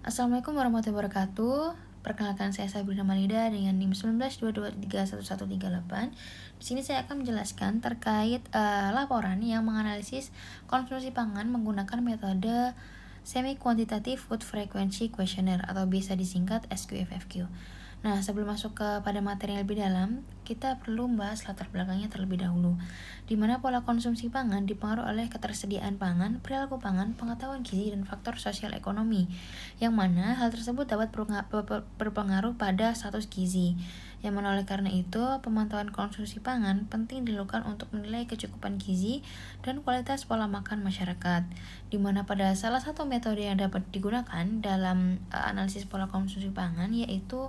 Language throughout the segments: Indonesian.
Assalamualaikum warahmatullahi wabarakatuh. Perkenalkan, saya Sabrina Malida dengan NIM 1922311138. Di sini saya akan menjelaskan terkait laporan yang menganalisis konsumsi pangan menggunakan metode Semi Quantitative Food Frequency Questionnaire atau bisa disingkat SQFFQ. Nah, sebelum masuk kepada materi yang lebih dalam, kita perlu membahas latar belakangnya terlebih dahulu, di mana pola konsumsi pangan dipengaruhi oleh ketersediaan pangan, perilaku pangan, pengetahuan gizi, dan faktor sosial ekonomi, yang mana hal tersebut dapat berpengaruh pada status gizi. Yang mana oleh karena itu, pemantauan konsumsi pangan penting dilakukan untuk menilai kecukupan gizi dan kualitas pola makan masyarakat, di mana pada salah satu metode yang dapat digunakan dalam analisis pola konsumsi pangan yaitu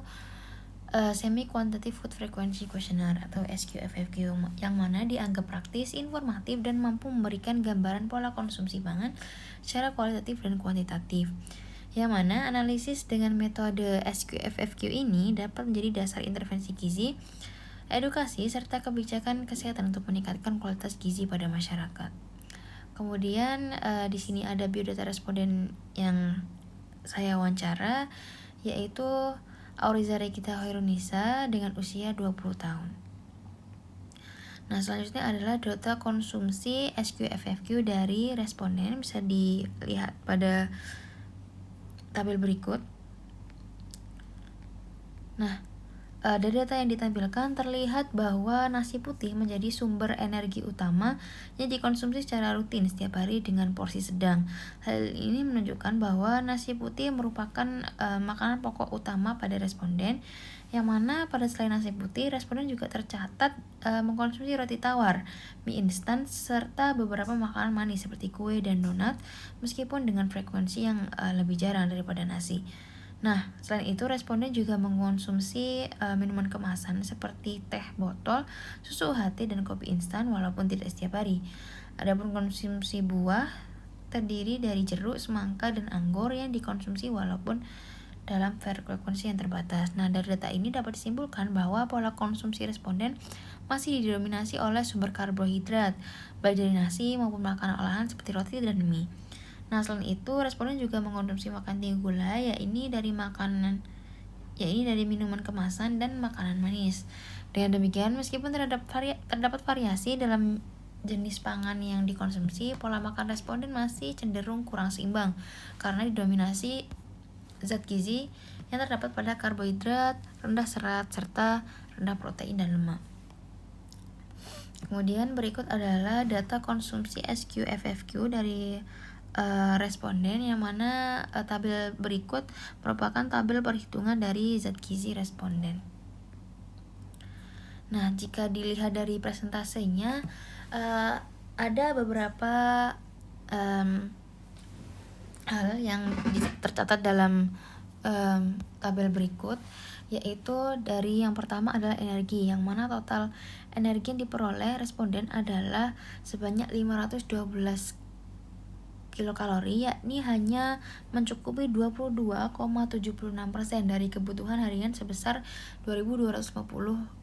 Semi Quantitative Food Frequency Questionnaire atau SQFFQ, yang mana dianggap praktis, informatif, dan mampu memberikan gambaran pola konsumsi pangan secara kualitatif dan kuantitatif. Yang mana analisis dengan metode SQFFQ ini dapat menjadi dasar intervensi gizi, edukasi, serta kebijakan kesehatan untuk meningkatkan kualitas gizi pada masyarakat. Kemudian di sini ada biodata responden yang saya wawancara, yaitu Auriza Regita Hoirunisa dengan usia 20 tahun. Nah, selanjutnya adalah data konsumsi SQFFQ dari responden, bisa dilihat pada tabel berikut. Nah, dari data yang ditampilkan terlihat bahwa nasi putih menjadi sumber energi utama yang dikonsumsi secara rutin setiap hari dengan porsi sedang. Hal ini menunjukkan bahwa nasi putih merupakan makanan pokok utama pada responden, yang mana pada selain nasi putih, responden juga tercatat mengkonsumsi roti tawar, mie instan, serta beberapa makanan manis seperti kue dan donat, meskipun dengan frekuensi yang lebih jarang daripada nasi. Nah, selain itu responden juga mengkonsumsi minuman kemasan seperti teh botol, susu UHT, dan kopi instan walaupun tidak setiap hari. Adapun konsumsi buah terdiri dari jeruk, semangka, dan anggur yang dikonsumsi walaupun dalam frekuensi yang terbatas. Nah, dari data ini dapat disimpulkan bahwa pola konsumsi responden masih didominasi oleh sumber karbohidrat, baik dari nasi maupun makanan olahan seperti roti dan mie. Nah, selain itu, responden juga mengkonsumsi makan tinggi gula, yaitu dari minuman kemasan dan makanan manis. Dengan demikian, meskipun terdapat variasi dalam jenis pangan yang dikonsumsi, pola makan responden masih cenderung kurang seimbang karena didominasi zat gizi yang terdapat pada karbohidrat, rendah serat, serta rendah protein dan lemak. Kemudian berikut adalah data konsumsi SQFFQ dari responden, yang mana tabel berikut merupakan tabel perhitungan dari zat gizi responden. Nah, jika dilihat dari presentasenya, ada beberapa hal yang tercatat dalam tabel berikut, yaitu dari yang pertama adalah energi, yang mana total energi yang diperoleh responden adalah sebanyak 512 kilokalori, yakni hanya mencukupi 22,76% dari kebutuhan harian sebesar 2250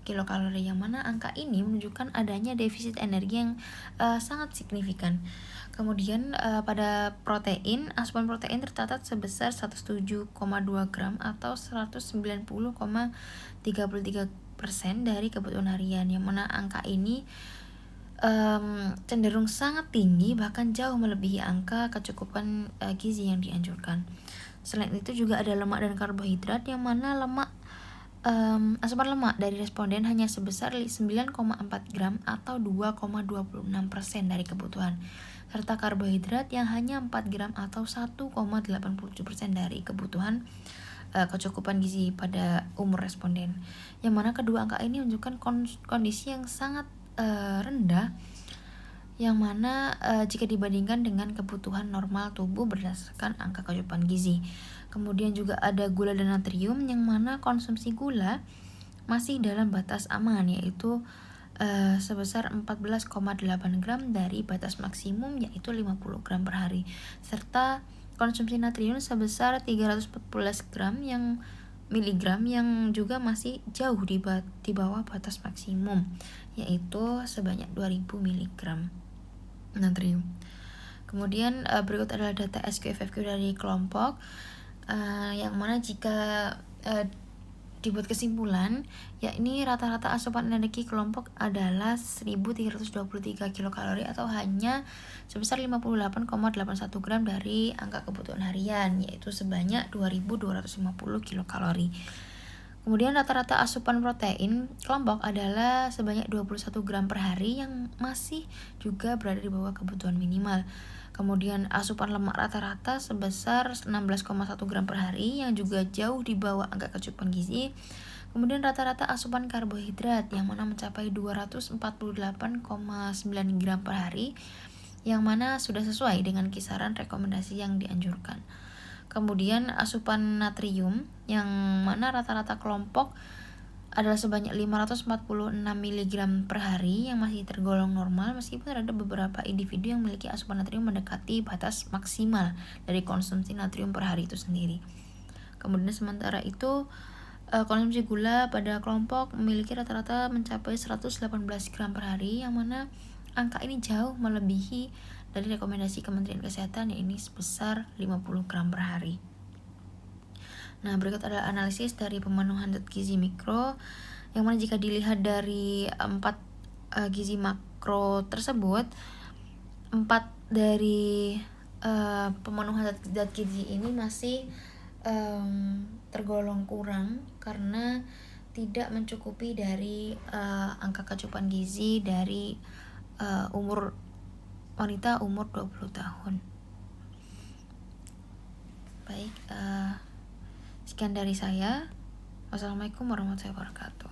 kilokalori, yang mana angka ini menunjukkan adanya defisit energi yang sangat signifikan. Kemudian pada protein, asupan protein tercatat sebesar 107,2 gram atau 190,33% dari kebutuhan harian, yang mana angka ini cenderung sangat tinggi, bahkan jauh melebihi angka kecukupan gizi yang dianjurkan. Selain itu juga ada lemak dan karbohidrat, yang mana asupan lemak dari responden hanya sebesar 9,4 gram atau 2,26% dari kebutuhan, serta karbohidrat yang hanya 4 gram atau 1,87% dari kebutuhan kecukupan gizi pada umur responden, yang mana kedua angka ini menunjukkan kondisi yang sangat rendah, yang mana jika dibandingkan dengan kebutuhan normal tubuh berdasarkan angka kecukupan gizi. Kemudian juga ada gula dan natrium, yang mana konsumsi gula masih dalam batas aman, yaitu sebesar 14,8 gram dari batas maksimum, yaitu 50 gram per hari, serta konsumsi natrium sebesar 314 miligram yang juga masih jauh di bawah batas maksimum, yaitu sebanyak 2000 mg natrium. Kemudian berikut adalah data SQFFQ dari kelompok. yang mana jika dibuat kesimpulan, yakni rata-rata asupan energi kelompok adalah 1323 kilokalori atau hanya sebesar 58,81 gram dari angka kebutuhan harian, yaitu sebanyak 2250 kilokalori. Kemudian rata-rata asupan protein kelompok adalah sebanyak 21 gram per hari yang masih juga berada di bawah kebutuhan minimal. Kemudian asupan lemak rata-rata sebesar 16,1 gram per hari yang juga jauh di bawah angka kecukupan gizi. Kemudian rata-rata asupan karbohidrat yang mana mencapai 248,9 gram per hari, yang mana sudah sesuai dengan kisaran rekomendasi yang dianjurkan. Kemudian asupan natrium yang mana rata-rata kelompok adalah sebanyak 546 mg per hari yang masih tergolong normal, meskipun ada beberapa individu yang memiliki asupan natrium mendekati batas maksimal dari konsumsi natrium per hari itu sendiri. Kemudian sementara itu konsumsi gula pada kelompok memiliki rata-rata mencapai 118 gram per hari, yang mana angka ini jauh melebihi dari rekomendasi Kementerian Kesehatan, yang ini sebesar 50 gram per hari. Nah, berikut adalah analisis dari pemenuhan zat gizi mikro, yang mana jika dilihat dari 4 gizi makro tersebut, 4 dari pemenuhan zat gizi ini masih tergolong kurang karena tidak mencukupi dari angka kecukupan gizi dari umur wanita umur 20 tahun. Baik, sekian dari saya. Wassalamualaikum warahmatullahi wabarakatuh.